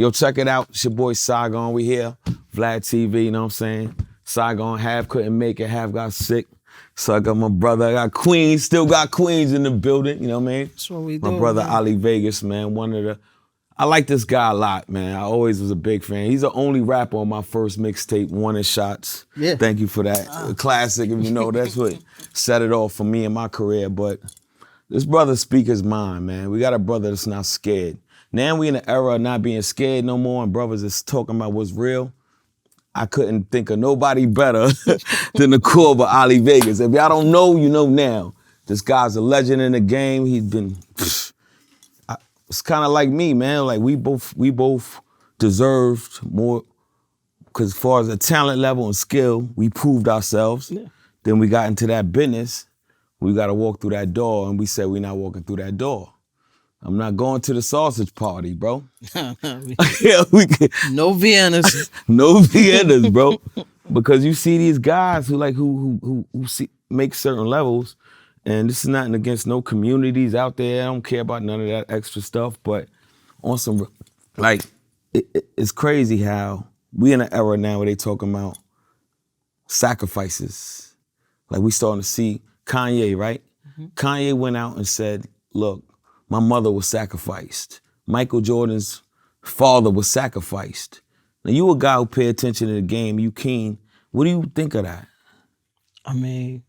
Yo, check it out. It's your boy Saigon. We here. Vlad TV, you know what I'm saying? Saigon, half couldn't make it, half got sick. So I got my brother, I got Queens, still got Queens in the building, you know what I mean? That's what we do. My brother man. Ali Vegas, man, I like this guy a lot, man. I always was a big fan. He's the only rapper on my first mixtape, Wanted Shots. Yeah. Thank you for that. A classic, if you know, that's what set it off for me in my career. But this brother speak his mind, man. We got a brother that's not scared. Now we in the era of not being scared no more and brothers is talking about what's real. I couldn't think of nobody better than the core of Ali Vegas. If y'all don't know, you know now. This guy's a legend in the game. He's been, it's kind of like me, man. Like we both deserved more, because as far as the talent level and skill, we proved ourselves. Yeah. Then we got into that business. We got to walk through that door, and we said we're not walking through that door. I'm not going to the sausage party, bro. Yeah, no Viennas. No Viennas, bro. Because you see these guys who make certain levels, and this is nothing against no communities out there. I don't care about none of that extra stuff, but on some, like, it's crazy how we in an era now where they talking about sacrifices. Like we starting to see Kanye, right? Mm-hmm. Kanye went out and said, look, my mother was sacrificed. Michael Jordan's father was sacrificed. Now you a guy who pay attention to the game, you keen. What do you think of that? I mean,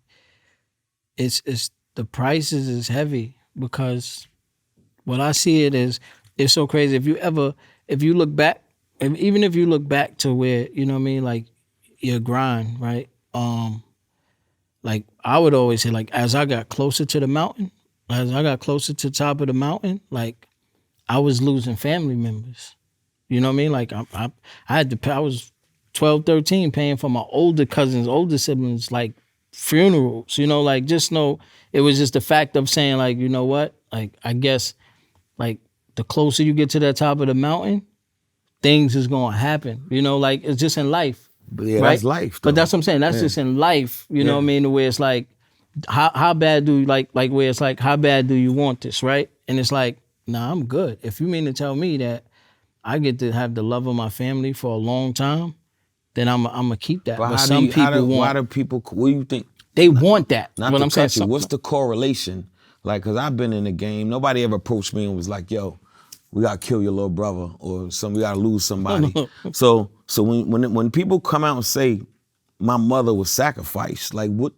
it's the prices is heavy, because what I see it is, it's so crazy. If you look back, even if you look back to where, you know what I mean, like your grind, right? Like I would always say, like, as I got closer to the mountain, as I got closer to the top of the mountain, like I was losing family members. You know what I mean? Like I was 12, 13 paying for my older cousins, older siblings, like funerals, you know, like just know it was just the fact of saying, like, you know what? Like I guess like the closer you get to the top of the mountain, things is gonna happen. You know, like it's just in life. But yeah, right? That's life, though. But that's what I'm saying. That's just in life, you know what I mean? Where it's like, how bad do you like where it's like, how bad do you want this, right? And it's like, nah, I'm good. If you mean to tell me that I get to have the love of my family for a long time, then I'm gonna keep that. But some people want. Why do people? What do you think? They want that. Not what to I'm cut saying. you. What's the correlation? Like, cause I've been in the game. Nobody ever approached me and was like, "Yo, we gotta kill your little brother," or we gotta lose somebody. So when people come out and say, "My mother was sacrificed," like what?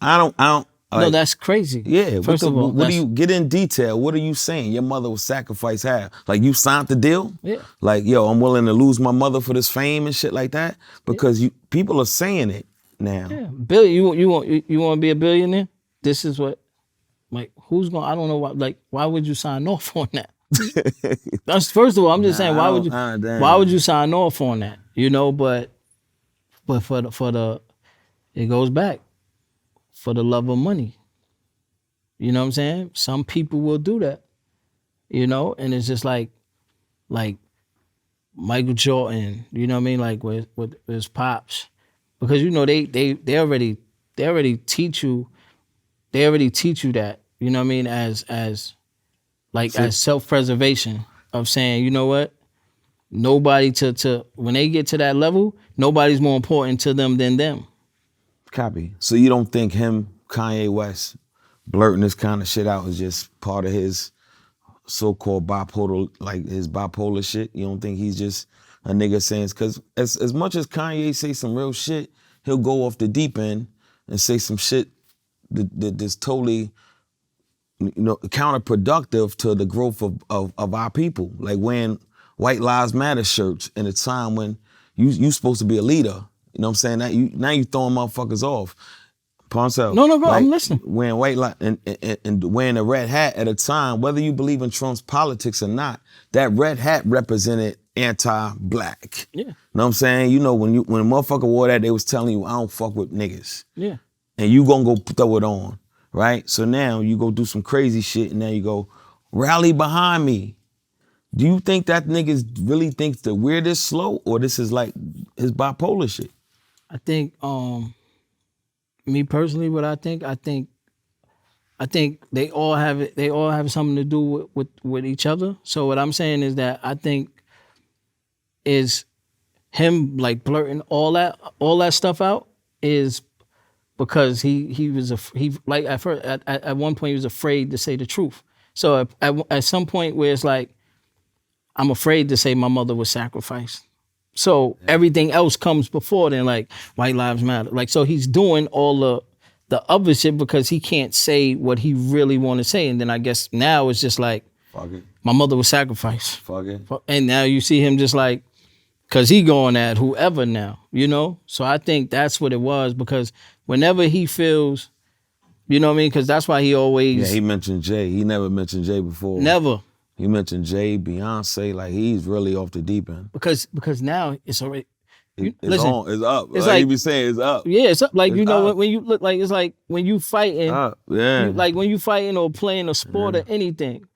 I don't. Like, no, that's crazy. Yeah. First of all, what do you get in detail? What are you saying? Your mother was sacrificed how? Like you signed the deal? Yeah. Like, yo, I'm willing to lose my mother for this fame and shit like that? Because people are saying it now. Yeah. Billy, you want to be a billionaire? This is what, like, who's going, I don't know why would you sign off on that? That's, first of all, I'm just saying, why would you sign off on that? You know, but for the it goes back. For the love of money. You know what I'm saying? Some people will do that. You know, and it's just like Michael Jordan, you know what I mean? Like with his pops. Because you know they already teach you that, you know what I mean, as self-preservation of saying, you know what? Nobody to when they get to that level, nobody's more important to them than them. Copy. So you don't think him, Kanye West, blurting this kind of shit out is just part of his so-called bipolar, like his bipolar shit? You don't think he's just a nigga saying, because as much as Kanye say some real shit, he'll go off the deep end and say some shit that's totally, you know, counterproductive to the growth of our people. Like wearing White Lives Matter shirts in a time when you supposed to be a leader. You know what I'm saying? Now you throwing motherfuckers off. Ponce. No, bro, like, I'm listening. Wearing white and wearing a red hat at a time, whether you believe in Trump's politics or not, that red hat represented anti-black. Yeah. You know what I'm saying? You know, when a motherfucker wore that, they was telling you, I don't fuck with niggas. Yeah. And you gonna go throw it on, right? So now you go do some crazy shit and now you go, rally behind me. Do you think that niggas really thinks that we're this slow, or this is like his bipolar shit? I think, me personally, what I think they all have it. They all have something to do with each other. So what I'm saying is that I think is him like blurting all that stuff out is because he was like at first at one point he was afraid to say the truth. So at some point where it's like, I'm afraid to say my mother was sacrificed. So everything else comes before then, like white lives matter. Like, so he's doing all the other shit because he can't say what he really want to say. And then I guess now it's just like, Fuck it. my mother was sacrificed. Fuck it. And now you see him just like, cause he going at whoever now, you know? So I think that's what it was, because whenever he feels, you know what I mean? Cause that's why he always. Yeah, he mentioned Jay. He never mentioned Jay before. Never. He mentioned Jay, Beyonce, like he's really off the deep end. Because now it's already. It's listen, on, it's up. it's Like he like- be saying, it's up. Yeah, it's up. Like, It's you know, up. when you look like, it's like when you fighting, Up, yeah. like when you fighting or playing a sport or anything,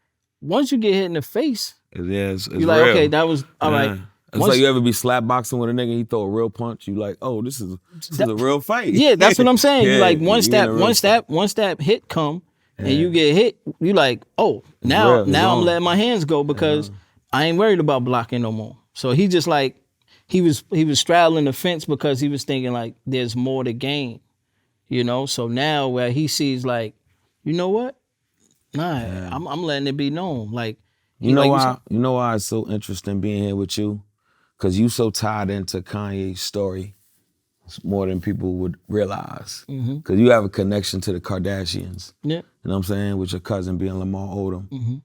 once you get hit in the face, It's you're like, real. okay, that was, all right. Yeah. It's Once- like you ever be slap boxing with a nigga, he throw a real punch, you like, oh, this is a real fight. Yeah, that's what I'm saying. Yeah, You like once you in a real once that hit come and you get hit, you like, oh, real, now it's I'm on. letting my hands go because I ain't worried about blocking no more. So he just like he was straddling the fence because he was thinking like there's more to gain, you know. So now where he sees like, you know what? Nah, I'm letting it be known. Like You know like why? You know why it's so interesting being here with you? Cause you so tied into Kanye's story more than people would realize. Cause you have a connection to the Kardashians. Yeah. You know what I'm saying? With your cousin being Lamar Odom.